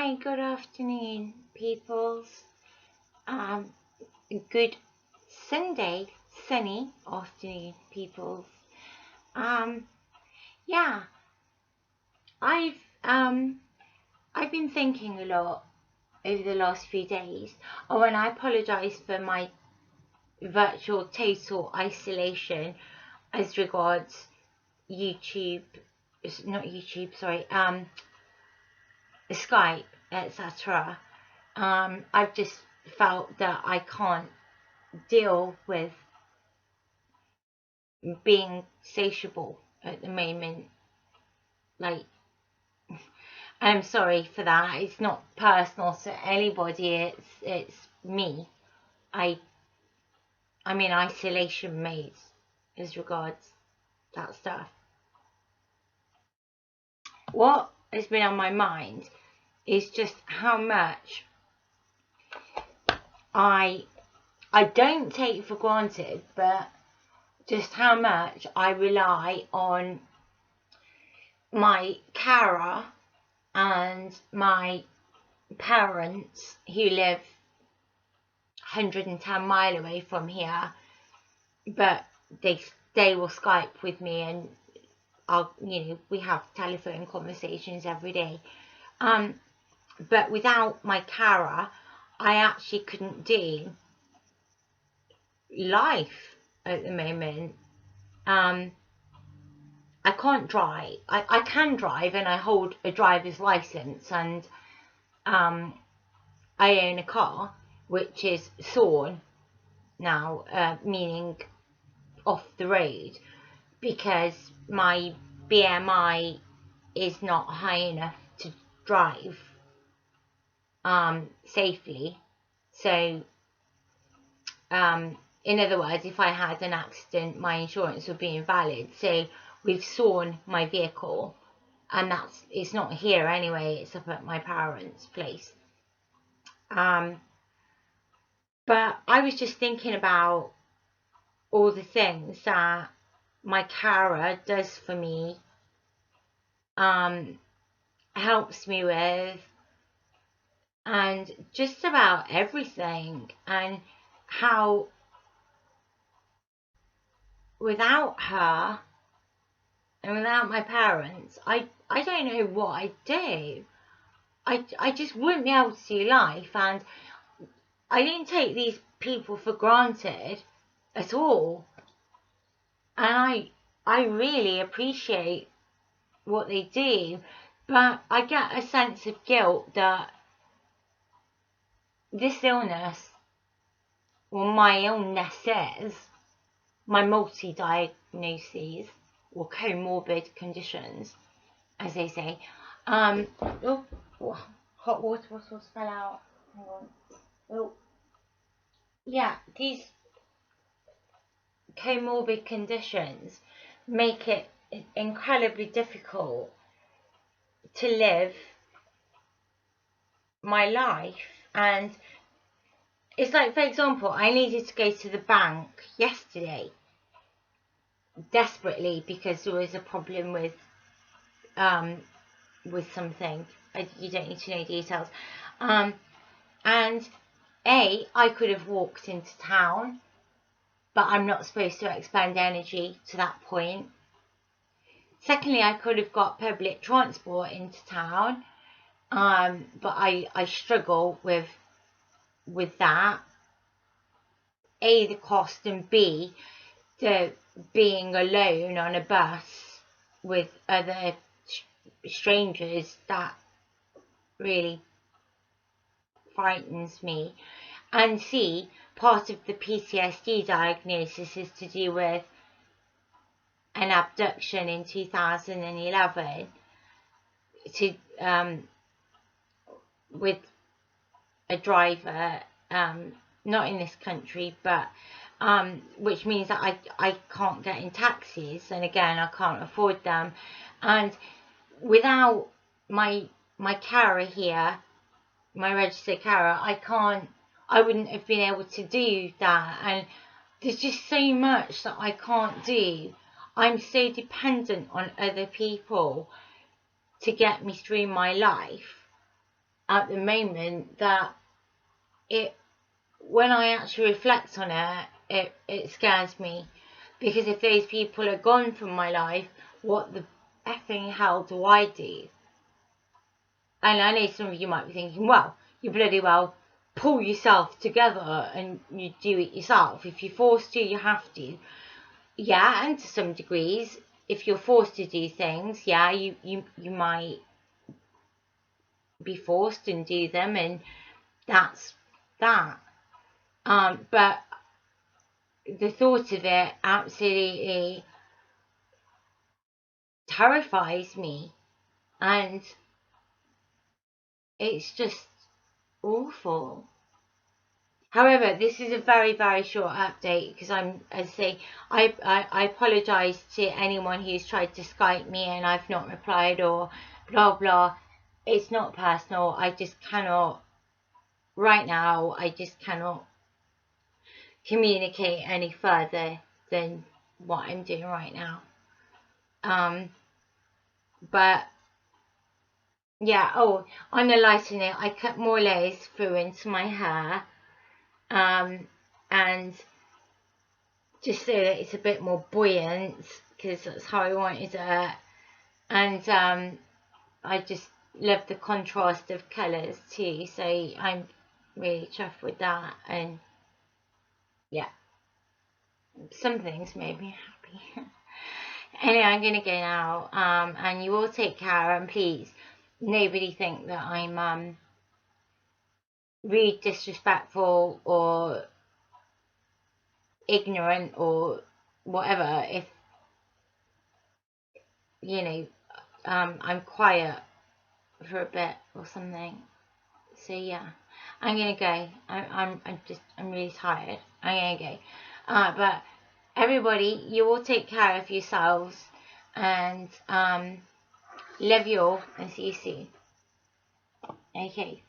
Hi, good afternoon, peoples. Good Sunday, sunny afternoon, peoples. Um, yeah, I've um, I've been thinking a lot over the last few days. Oh, and I apologise for my virtual total isolation as regards YouTube, not YouTube, sorry, Skype, etc. I've just felt that I can't deal with being sociable at the moment. Like, I'm sorry for that. It's not personal to anybody. It's me. I'm in isolation mode as regards that stuff. What has been on my mind is just how much I don't take for granted, but just how much I rely on my carer and my parents who live 110 mile away from here, but they will Skype with me, and we have telephone conversations every day. But without my carer, I actually couldn't do life at the moment. I can't drive. I can drive, and I hold a driver's license, and I own a car which is SORN now, meaning off the road, because my BMI is not high enough to drive safely. So in other words, if I had an accident, my insurance would be invalid. So we've SORN my vehicle, and it's not here anyway, it's up at my parents' place. But I was just thinking about all the things that my carer does for me, helps me with, and just about everything, and how without her and without my parents, I don't know what I'd do. I just wouldn't be able to do life, and I don't take these people for granted at all. And I really appreciate what they do, but I get a sense of guilt that this illness, or my illnesses, my multi-diagnoses or comorbid conditions, as they say, hot water bottle fell out. Hang on. Oh, yeah, these comorbid conditions make it incredibly difficult to live my life. And it's like, for example, I needed to go to the bank yesterday desperately because there was a problem with something. You don't need to know details. And I could have walked into town, but I'm not supposed to expend energy to that point. Secondly, I could have got public transport into town, but I struggle with that. A, the cost, and B, the being alone on a bus with other strangers, that really frightens me. And C, part of the PTSD diagnosis is to do with an abduction in 2011 with a driver, not in this country, but which means that I can't get in taxis, and again, I can't afford them. And without my carer here, my registered carer, I wouldn't have been able to do that. And there's just so much that I can't do. I'm so dependent on other people to get me through my life. at the moment that when I actually reflect on it scares me. Because if those people are gone from my life, what the effing hell do I do? And I know some of you might be thinking, well, you bloody well pull yourself together and you do it yourself. If you're forced to, you have to. Yeah, and to some degrees, if you're forced to do things, yeah, you might be forced and do them, and that's that. But the thought of it absolutely terrifies me, and it's just awful. However, this is a very, very short update because as I say, I apologise to anyone who's tried to Skype me and I've not replied or blah blah. It's not personal. I just cannot, right now, I just cannot communicate any further than what I'm doing right now. But yeah, oh, on a lighter note, I cut more layers through into my hair. And just so that it's a bit more buoyant, because that's how I wanted it. And I just love the contrast of colours too, so I'm really chuffed with that. And yeah, some things made me happy. Anyway, I'm gonna go now, and you all take care, and please nobody think that I'm rude, disrespectful or ignorant or whatever if you know I'm quiet for a bit or something. So yeah, I'm gonna go. I'm really tired. I'm gonna go. But everybody, you all take care of yourselves, and love you all, and see you soon. Okay.